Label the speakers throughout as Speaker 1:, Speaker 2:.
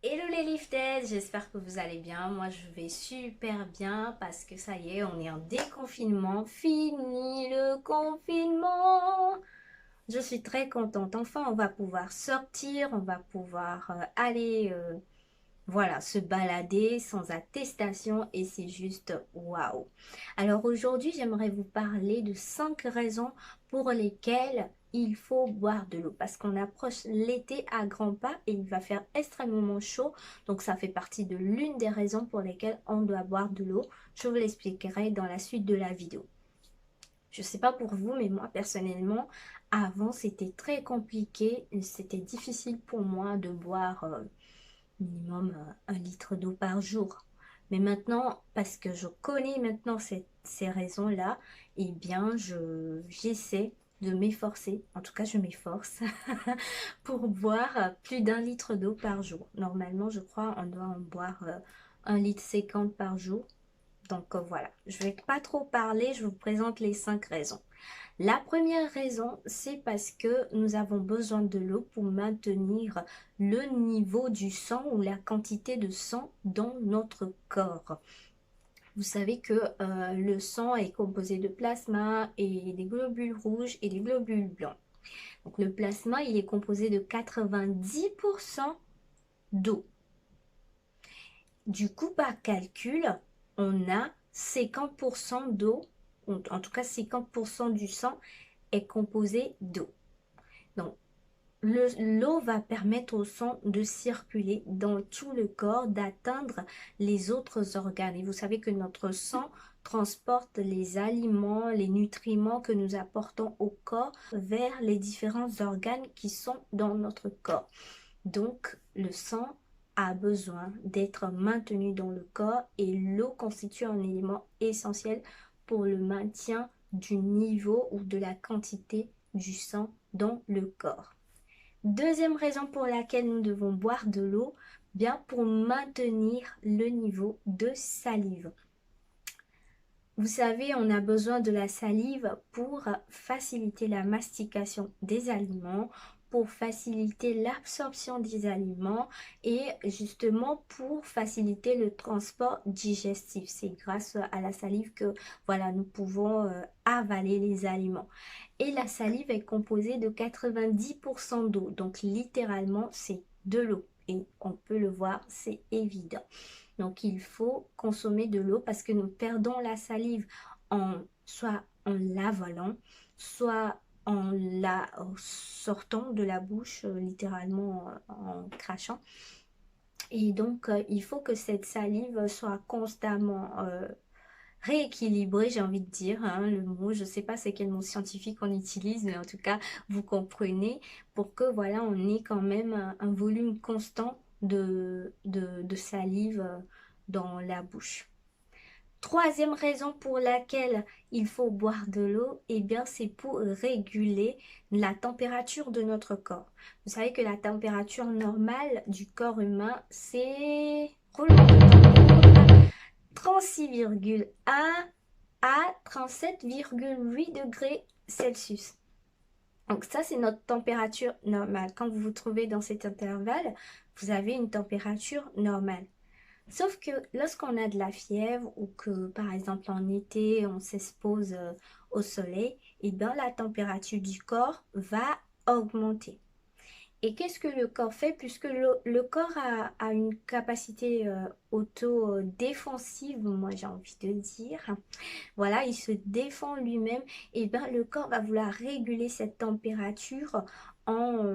Speaker 1: Hello les lifted, j'espère que vous allez bien. Moi je vais super bien parce que ça y est, on est en déconfinement. Fini le confinement. Je suis très contente. Enfin, on va pouvoir sortir, on va pouvoir aller voilà, se balader sans attestation et c'est juste waouh. Alors aujourd'hui, j'aimerais vous parler de 5 raisons pour lesquelles il faut boire de l'eau parce qu'on approche l'été à grands pas et il va faire extrêmement chaud. Donc ça fait partie de l'une des raisons pour lesquelles on doit boire de l'eau. Je vous l'expliquerai dans la suite de la vidéo. Je ne sais pas pour vous, mais moi personnellement, avant c'était très compliqué. C'était difficile pour moi de boire minimum 1 litre d'eau par jour. Mais maintenant, parce que je connais maintenant ces raisons-là, eh bien, j'essaie de m'efforcer, en tout cas je m'efforce, pour boire plus d'1 litre d'eau par jour. Normalement, je crois on doit en boire 1,50 litre par jour. Donc voilà, je ne vais pas trop parler, je vous présente les 5 raisons. La première raison, c'est parce que nous avons besoin de l'eau pour maintenir le niveau du sang ou la quantité de sang dans notre corps. Vous savez que le sang est composé de plasma et des globules rouges et des globules blancs. Donc le plasma, il est composé de 90% d'eau. Du coup, par calcul, on a 50% d'eau, en tout cas 50% du sang est composé d'eau. Donc, l'eau va permettre au sang de circuler dans tout le corps, d'atteindre les autres organes. Et vous savez que notre sang transporte les aliments, les nutriments que nous apportons au corps vers les différents organes qui sont dans notre corps. Donc, le sang a besoin d'être maintenu dans le corps et l'eau constitue un élément essentiel pour le maintien du niveau ou de la quantité du sang dans le corps. Deuxième raison pour laquelle nous devons boire de l'eau, bien pour maintenir le niveau de salive. Vous savez, on a besoin de la salive pour faciliter la mastication des aliments, pour faciliter l'absorption des aliments et justement pour faciliter le transport digestif. C'est grâce à la salive que voilà, nous pouvons avaler les aliments. Et la salive est composée de 90% d'eau, donc littéralement c'est de l'eau. Et on peut le voir, c'est évident. Donc il faut consommer de l'eau parce que nous perdons la salive soit en l'avalant, soit en la sortant de la bouche, littéralement en crachant. Et donc il faut que cette salive soit constamment rééquilibrée, j'ai envie de dire, hein, le mot, je ne sais pas c'est quel mot scientifique on utilise, mais en tout cas vous comprenez, pour que voilà on ait quand même un volume constant de salive dans la bouche. Troisième raison pour laquelle il faut boire de l'eau, eh bien c'est pour réguler la température de notre corps. Vous savez que la température normale du corps humain, c'est roulement de tambour, 36,1 à 37,8 degrés Celsius. Donc ça, c'est notre température normale. Quand vous vous trouvez dans cet intervalle, vous avez une température normale. Sauf que lorsqu'on a de la fièvre ou que par exemple en été on s'expose au soleil, et bien la température du corps va augmenter. Et qu'est-ce que le corps fait? Puisque le corps a une capacité auto-défensive, moi j'ai envie de dire, voilà, il se défend lui-même, et bien le corps va vouloir réguler cette température en,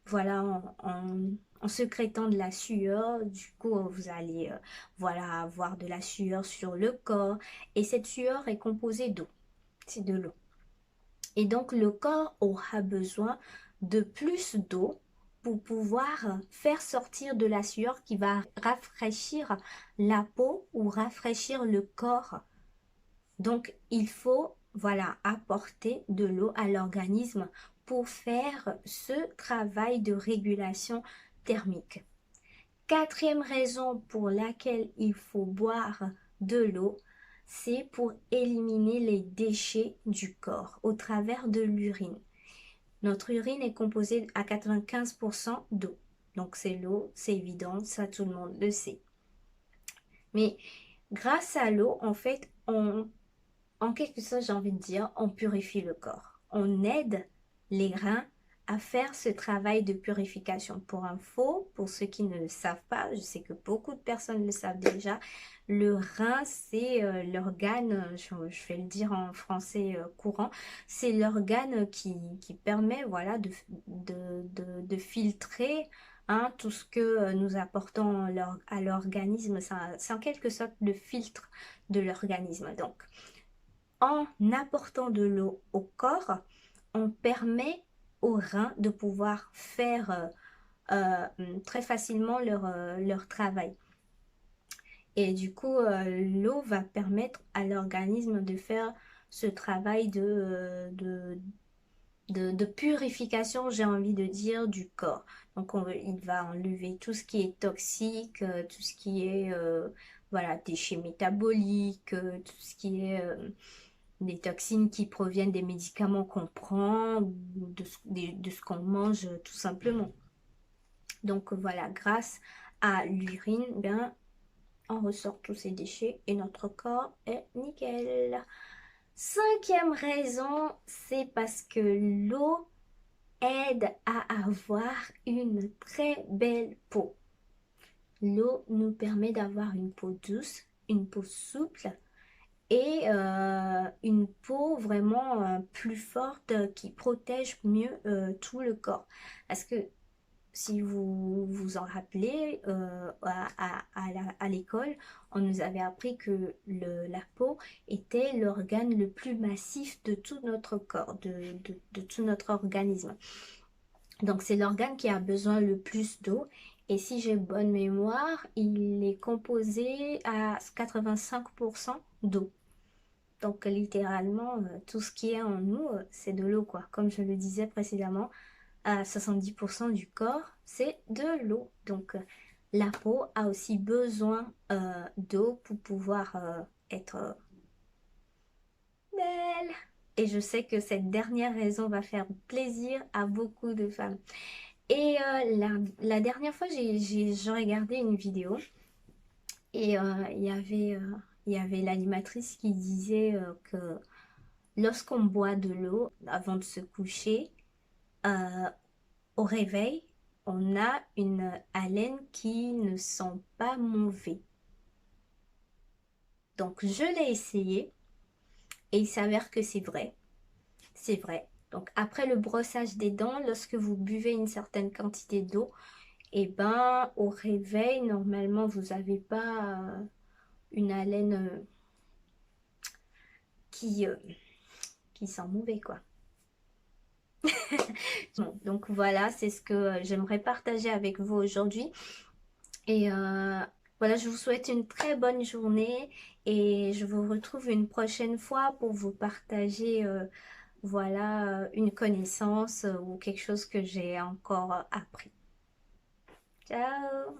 Speaker 1: voilà, en sécrétant de la sueur. Du coup, vous allez voilà, avoir de la sueur sur le corps. Et cette sueur est composée d'eau. C'est de l'eau. Et donc, le corps aura besoin de plus d'eau pour pouvoir faire sortir de la sueur qui va rafraîchir la peau ou rafraîchir le corps. Donc, il faut, voilà, apporter de l'eau à l'organisme pour faire ce travail de régulation thermique. Quatrième raison pour laquelle il faut boire de l'eau, c'est pour éliminer les déchets du corps au travers de l'urine. Notre urine est composée à 95% d'eau. Donc c'est l'eau, c'est évident, ça tout le monde le sait. Mais grâce à l'eau, en fait, en quelque sorte, j'ai envie de dire, on purifie le corps. On aide les reins à faire ce travail de purification. Pour info, pour ceux qui ne le savent pas, je sais que beaucoup de personnes le savent déjà, le rein, c'est l'organe, je vais le dire en français courant, c'est l'organe qui permet voilà, de filtrer hein, tout ce que nous apportons à l'organisme. C'est en quelque sorte le filtre de l'organisme. Donc, en apportant de l'eau au corps, on permet aux reins de pouvoir faire très facilement leur travail. Et du coup, l'eau va permettre à l'organisme de faire ce travail de purification, j'ai envie de dire, du corps. Donc, il va enlever tout ce qui est toxique, tout ce qui est voilà, déchets métaboliques, tout ce qui est des toxines qui proviennent des médicaments qu'on prend ou de ce qu'on mange tout simplement. Donc voilà, grâce à l'urine, bien, on ressort tous ces déchets et notre corps est nickel. Cinquième raison, c'est parce que l'eau aide à avoir une très belle peau. L'eau nous permet d'avoir une peau douce, une peau souple et une peau vraiment plus forte qui protège mieux tout le corps. Parce que si vous vous en rappelez, à l'école, on nous avait appris que la peau était l'organe le plus massif de tout notre corps, de tout notre organisme. Donc c'est l'organe qui a besoin le plus d'eau. Et si j'ai bonne mémoire, il est composé à 85% d'eau. Donc littéralement, tout ce qui est en nous, c'est de l'eau, quoi. Comme je le disais précédemment, à 70% du corps, c'est de l'eau. Donc la peau a aussi besoin d'eau pour pouvoir être belle. Et je sais que cette dernière raison va faire plaisir à beaucoup de femmes. Et la dernière fois, j'ai regardé une vidéo et il y avait l'animatrice qui disait que lorsqu'on boit de l'eau avant de se coucher, euh, au réveil, on a une haleine qui ne sent pas mauvais. Donc, je l'ai essayé et il s'avère que c'est vrai. C'est vrai. Donc, après le brossage des dents, lorsque vous buvez une certaine quantité d'eau, et ben, au réveil, normalement, vous n'avez pas une haleine qui, euh, qui sent mauvais, quoi. Bon, donc voilà, c'est ce que j'aimerais partager avec vous aujourd'hui. Et voilà, je vous souhaite une très bonne journée et je vous retrouve une prochaine fois pour vous partager voilà, une connaissance ou quelque chose que j'ai encore appris. Ciao!